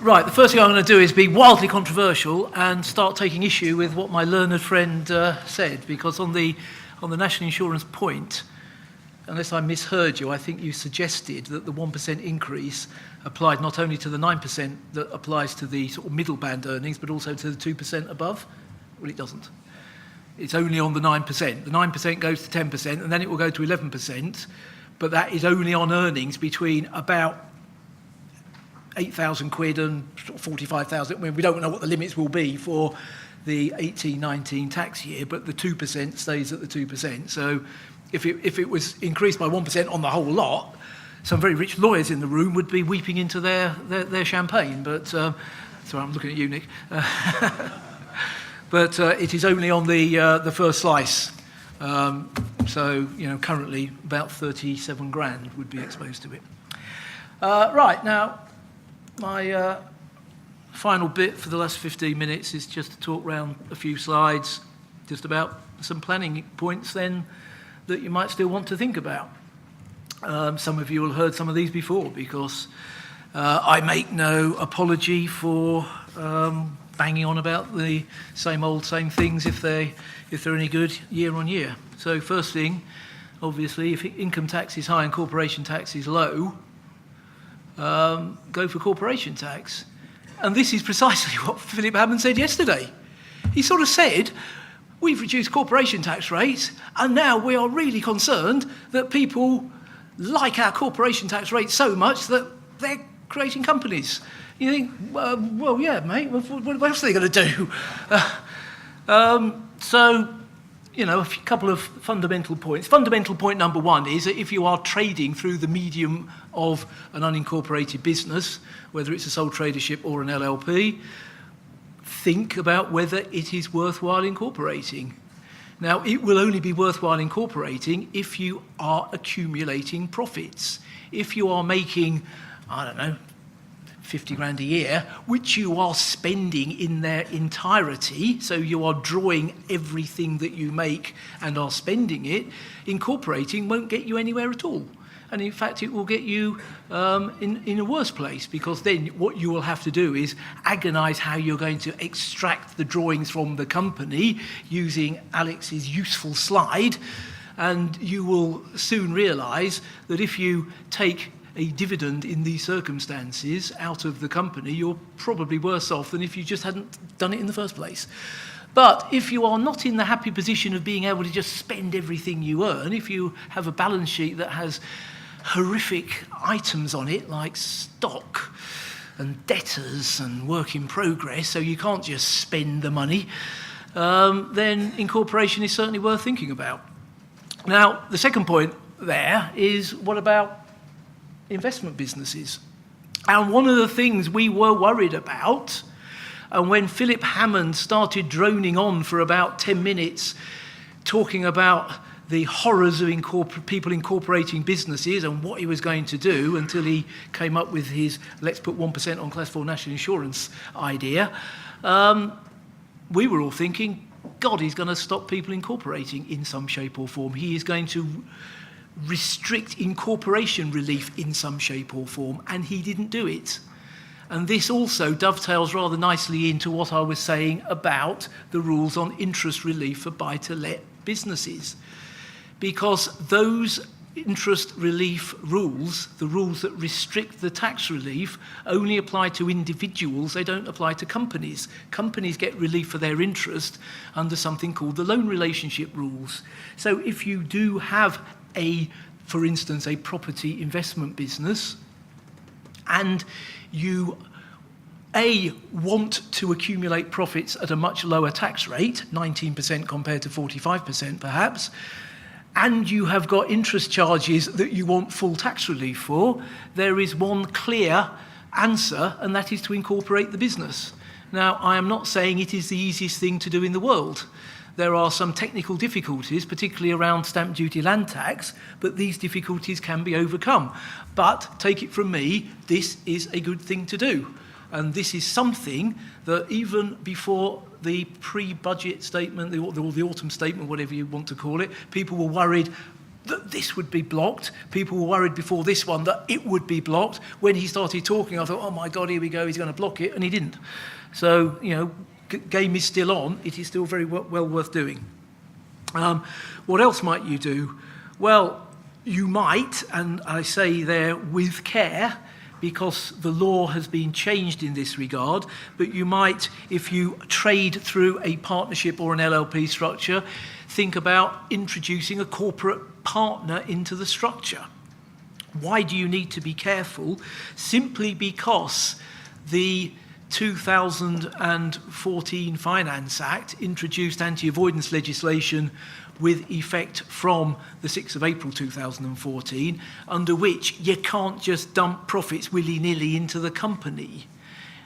Right, the first thing I'm going to do is be wildly controversial and start taking issue with what my learned friend said, because on the national insurance point, unless I misheard you, I think you suggested that the 1% increase applied not only to the 9% that applies to the sort of middle band earnings, but also to the 2% above. Well, it doesn't. It's only on the 9%. The 9% goes to 10%, and then it will go to 11%, but that is only on earnings between about 8,000 quid and 45,000. We don't know what the limits will be for the 18-19 tax year, but the 2% stays at the 2%. So if it was increased by 1% on the whole lot, some very rich lawyers in the room would be weeping into their champagne. But sorry, I'm looking at you, Nick. But it is only on the first slice. So currently about 37 grand would be exposed to it. Right now, my final bit for the last 15 minutes is just to talk around a few slides, just about some planning points then that you might still want to think about. Some of you will have heard some of these before, because I make no apology for banging on about the same things if they're any good year on year. So first thing, obviously, if income tax is high and corporation tax is low, go for corporation tax. And this is precisely what Philip Hammond said yesterday. He sort of said, we've reduced corporation tax rates, and now we are really concerned that people like our corporation tax rate so much that they're creating companies. You think, well, yeah, mate, what else are they going to do? So, a couple of fundamental points. Fundamental point number one is that if you are trading through the medium of an unincorporated business, whether it's a sole tradership or an LLP, think about whether it is worthwhile incorporating. Now, it will only be worthwhile incorporating if you are accumulating profits. If you are making, 50 grand a year, which you are spending in their entirety, so you are drawing everything that you make and are spending it, incorporating won't get you anywhere at all. And in fact, it will get you in a worse place, because then what you will have to do is agonise how you're going to extract the drawings from the company using Alex's useful slide, and you will soon realise that if you take a dividend in these circumstances out of the company, you're probably worse off than if you just hadn't done it in the first place. But if you are not in the happy position of being able to just spend everything you earn, if you have a balance sheet that has horrific items on it like stock and debtors and work in progress, so you can't just spend the money, then incorporation is certainly worth thinking about. Now, the second point there is, what about investment businesses? And one of the things we were worried about, and when Philip Hammond started droning on for about 10 minutes talking about the horrors of people incorporating businesses and what he was going to do, until he came up with his let's put 1% on class 4 national insurance idea, we were all thinking, God, he's going to stop people incorporating in some shape or form. He is going to restrict incorporation relief in some shape or form, and he didn't do it. And this also dovetails rather nicely into what I was saying about the rules on interest relief for buy-to-let businesses, because those interest relief rules, the rules that restrict the tax relief, only apply to individuals. They don't apply to companies. Companies get relief for their interest under something called the loan relationship rules. So if you do have for instance, a property investment business, and you want to accumulate profits at a much lower tax rate, 19% compared to 45% perhaps, and you have got interest charges that you want full tax relief for, there is one clear answer, and that is to incorporate the business. Now, I am not saying it is the easiest thing to do in the world. There are some technical difficulties, particularly around stamp duty land tax, but these difficulties can be overcome. But take it from me, this is a good thing to do. And this is something that even before the pre-budget statement, the autumn statement, whatever you want to call it, people were worried, that this would be blocked. People were worried before this one that it would be blocked. When he started talking, I thought, oh my God, here we go, he's going to block it, and he didn't. So, game is still on. It is still very well worth doing. What else might you do? Well, you might, and I say there with care, because the law has been changed in this regard, but you might, if you trade through a partnership or an LLP structure, think about introducing a corporate partner into the structure. Why do you need to be careful? Simply because the 2014 Finance Act introduced anti-avoidance legislation with effect from the 6th of April 2014, under which you can't just dump profits willy-nilly into the company.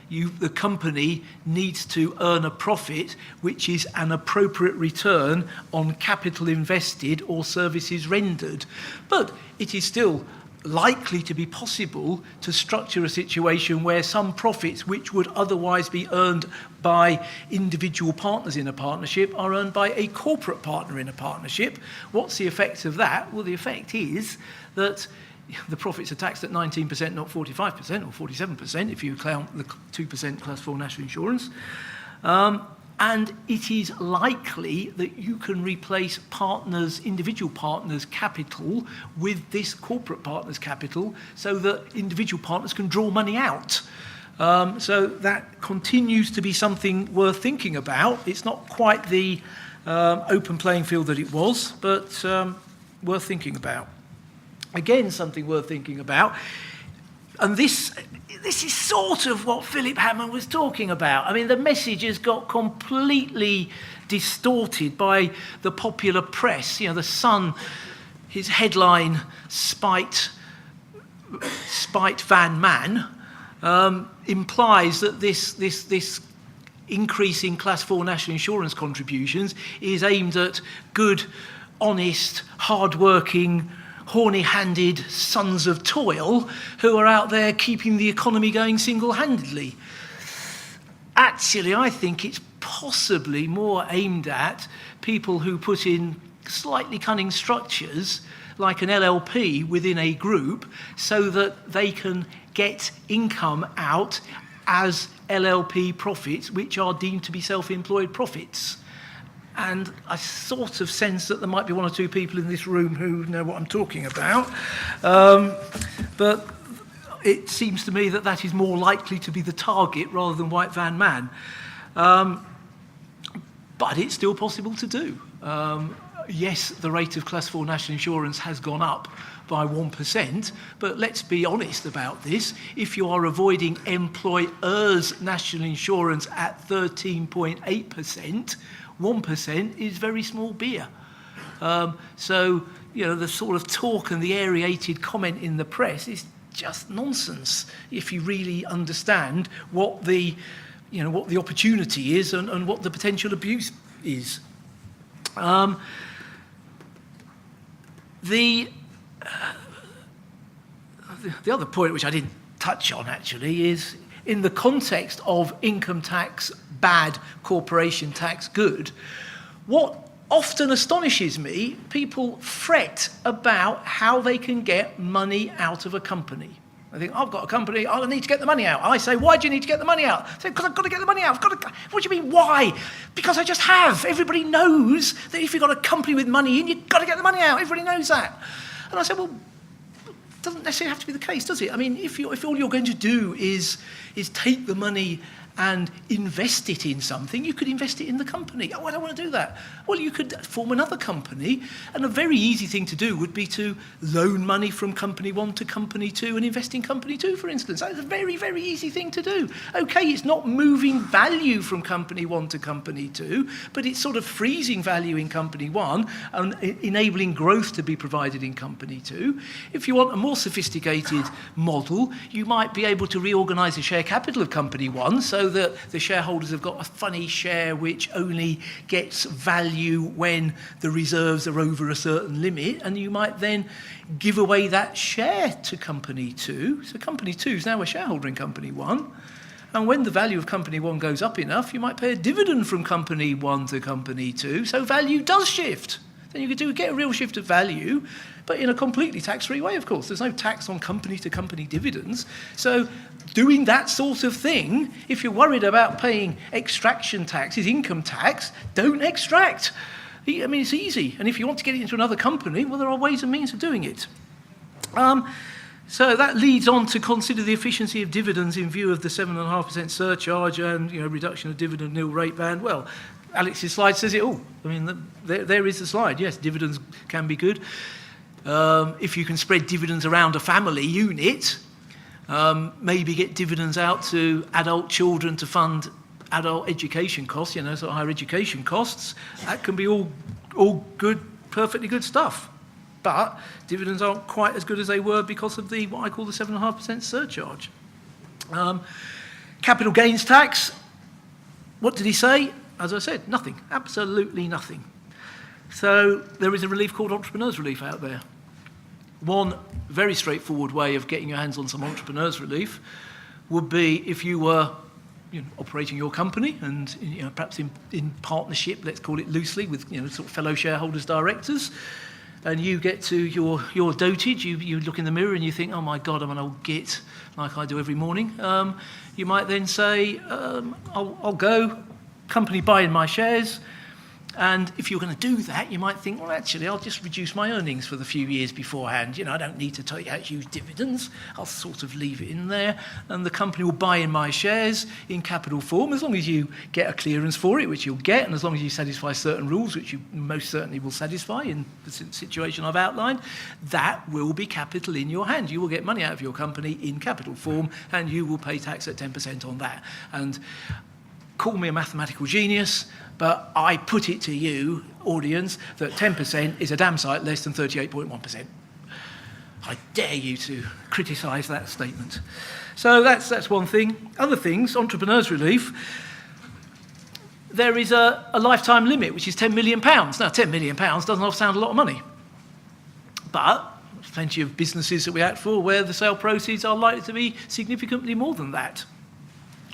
The company needs to earn a profit which is an appropriate return on capital invested or services rendered. But it is still likely to be possible to structure a situation where some profits which would otherwise be earned by individual partners in a partnership are earned by a corporate partner in a partnership. What's the effect of that? Well, the effect is that the profits are taxed at 19%, not 45% or 47% if you count the 2% Class 4 national insurance. And it is likely that you can replace individual partners' capital with this corporate partner's capital so that individual partners can draw money out. So that continues to be something worth thinking about. It's not quite the open playing field that it was, but worth thinking about. Again, something worth thinking about, and this is sort of what Philip Hammond was talking about. I mean, the message has got completely distorted by the popular press. The Sun, his headline, Spite Van Man, implies that this increase in Class 4 national insurance contributions is aimed at good, honest, hard-working, horny-handed sons of toil who are out there keeping the economy going single-handedly. Actually, I think it's possibly more aimed at people who put in slightly cunning structures like an LLP within a group so that they can get income out as LLP profits which are deemed to be self-employed profits. And I sort of sense that there might be one or two people in this room who know what I'm talking about. But it seems to me that that is more likely to be the target rather than White Van Man. But it's still possible to do. Yes, the rate of Class 4 national insurance has gone up by 1%, but let's be honest about this. If you are avoiding employers' national insurance at 13.8%, 1% is very small beer. So, the sort of talk and the aerated comment in the press is just nonsense if you really understand what the opportunity is and what the potential abuse is. The other point which I didn't touch on actually is in the context of income tax bad, corporation tax good, what often astonishes me, people fret about how they can get money out of a company. I think, I've got a company, I need to get the money out. I say, why do you need to get the money out? I say, because I've got to get the money out. What do you mean, why? Because I just have. Everybody knows that if you've got a company with money in, you've got to get the money out. Everybody knows that. And I said, well, it doesn't necessarily have to be the case, does it? I mean, if all you're going to do is take the money and invest it in something, you could invest it in the company. Oh, I don't want to do that. Well, you could form another company, and a very easy thing to do would be to loan money from company one to company two and invest in company two, for instance. That's a very, very easy thing to do. Okay, it's not moving value from company one to company two, but it's sort of freezing value in company one and enabling growth to be provided in company two. If you want a more sophisticated model, you might be able to reorganise the share capital of company one so that the shareholders have got a funny share which only gets value when the reserves are over a certain limit, and you might then give away that share to company two. So company two is now a shareholder in company one, and when the value of company one goes up enough, you might pay a dividend from company one to company two, so value does shift. then you could get a real shift of value, but in a completely tax-free way, of course. There's no tax on company-to-company dividends. So doing that sort of thing, if you're worried about paying extraction taxes, income tax, don't extract. I mean, it's easy. And if you want to get it into another company, well, there are ways and means of doing it. So that leads on to consider the efficiency of dividends in view of the 7.5% surcharge and reduction of dividend nil rate band. Well, Alex's slide says it all. I mean, there is the slide. Yes, dividends can be good. If you can spread dividends around a family unit, maybe get dividends out to adult children to fund adult education costs, sort of higher education costs, that can be all good, perfectly good stuff. But dividends aren't quite as good as they were because of what I call the 7.5% surcharge. Capital gains tax, what did he say? As I said, nothing, absolutely nothing. So there is a relief called entrepreneurs relief out there. One very straightforward way of getting your hands on some entrepreneurs relief would be if you were operating your company and perhaps in partnership, let's call it loosely, with sort of fellow shareholders, directors, and you get to your dotage, you look in the mirror and you think, oh my God, I'm an old git, like I do every morning. You might then say, I'll go, company buying my shares. And if you're going to do that, you might think, well, actually, I'll just reduce my earnings for the few years beforehand. I don't need to take out huge dividends. I'll sort of leave it in there. And the company will buy in my shares in capital form, as long as you get a clearance for it, which you'll get, and as long as you satisfy certain rules, which you most certainly will satisfy in the situation I've outlined, that will be capital in your hand. You will get money out of your company in capital form, and you will pay tax at 10% on that. And call me a mathematical genius, but I put it to you, audience, that 10% is a damn sight less than 38.1%. I dare you to criticise that statement. So that's one thing. Other things, entrepreneurs relief, there is a lifetime limit, which is £10 million. Now, £10 million doesn't sound a lot of money. But there's plenty of businesses that we act for where the sale proceeds are likely to be significantly more than that.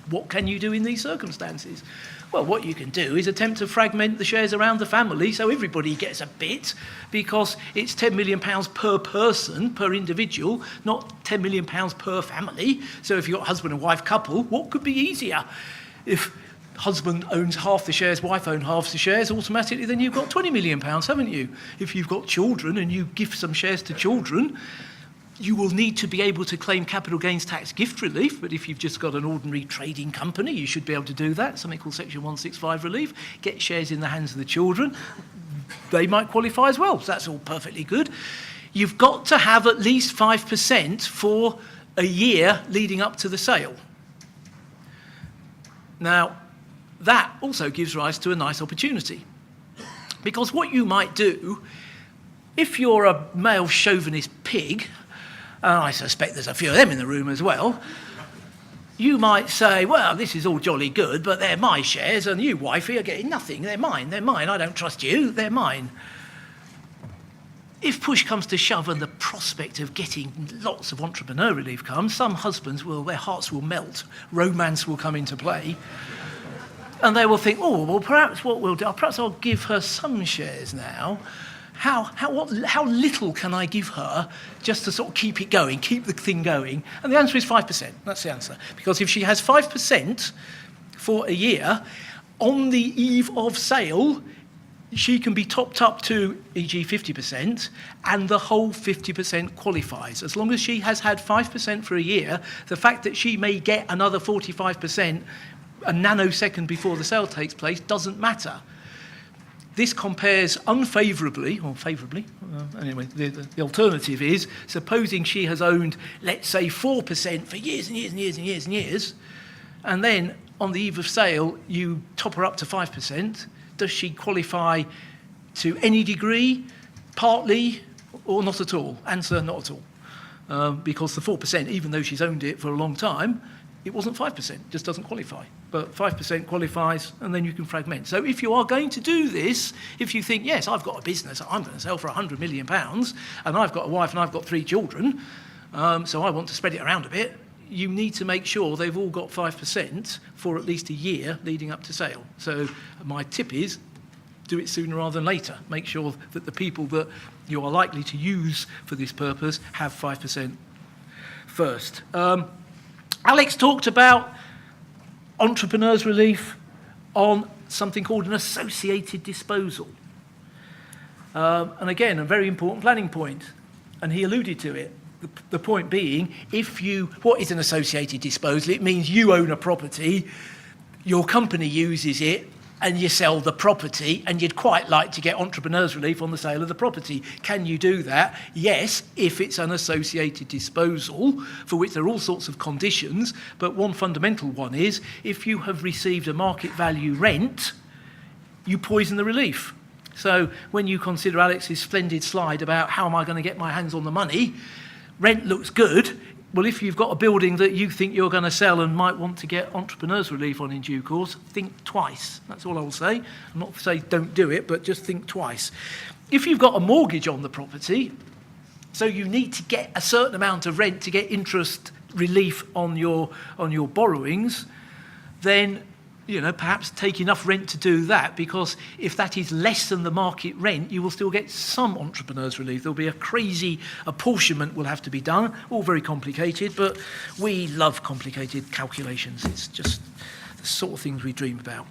What can you do in these circumstances? Well, what you can do is attempt to fragment the shares around the family so everybody gets a bit, because it's £10 million per person, per individual, not £10 million per family. So if you've got a husband and wife couple, what could be easier? If husband owns half the shares, wife owns half the shares, automatically then you've got £20 million, haven't you? If you've got children and you give some shares to children, you will need to be able to claim capital gains tax gift relief, but if you've just got an ordinary trading company, you should be able to do that, something called Section 165 relief, get shares in the hands of the children. They might qualify as well, so that's all perfectly good. You've got to have at least 5% for a year leading up to the sale. Now, that also gives rise to a nice opportunity, because what you might do, if you're a male chauvinist pig, and I suspect there's a few of them in the room as well, you might say, well, this is all jolly good, but they're my shares, and you, wifey, are getting nothing. They're mine, I don't trust you, they're mine. If push comes to shove and the prospect of getting lots of entrepreneur relief comes, some husbands their hearts will melt, romance will come into play, and they will think, oh, well, perhaps what we'll do, perhaps I'll give her some shares now. How little can I give her just to sort of keep it going, keep the thing going? And the answer is 5%. That's the answer. Because if she has 5% for a year, on the eve of sale, she can be topped up to, e.g., 50%, and the whole 50% qualifies. As long as she has had 5% for a year, the fact that she may get another 45% a nanosecond before the sale takes place doesn't matter. This compares unfavourably, or favourably, anyway, the alternative is, supposing she has owned, let's say, 4% for years and years and years and years and years, and then on the eve of sale, you top her up to 5%, does she qualify to any degree, partly, or not at all? Answer, not at all. Because the 4%, even though she's owned it for a long time, it wasn't 5%, just doesn't qualify. But 5% qualifies, and then you can fragment. So if you are going to do this, if you think, yes, I've got a business, I'm going to sell for £100 million, and I've got a wife and I've got 3 children, so I want to spread it around a bit, you need to make sure they've all got 5% for at least a year leading up to sale. So my tip is, do it sooner rather than later. Make sure that the people that you are likely to use for this purpose have 5% first. Alex talked about entrepreneurs' relief on something called an associated disposal. And again, a very important planning point, and he alluded to it. The point being, what is an associated disposal? It means you own a property, your company uses it, and you sell the property, and you'd quite like to get entrepreneurs' relief on the sale of the property. Can you do that? Yes, if it's an associated disposal, for which there are all sorts of conditions, but one fundamental one is, if you have received a market value rent, you poison the relief. So when you consider Alex's splendid slide about how am I going to get my hands on the money, rent looks good. Well, if you've got a building that you think you're going to sell and might want to get entrepreneurs' relief on in due course, think twice. That's all I will say. I'm not saying don't do it, but just think twice. If you've got a mortgage on the property, so you need to get a certain amount of rent to get interest relief on your borrowings, then perhaps take enough rent to do that, because if that is less than the market rent, you will still get some entrepreneurs' relief. There'll be a crazy apportionment will have to be done, all very complicated, but we love complicated calculations. It's just the sort of things we dream about.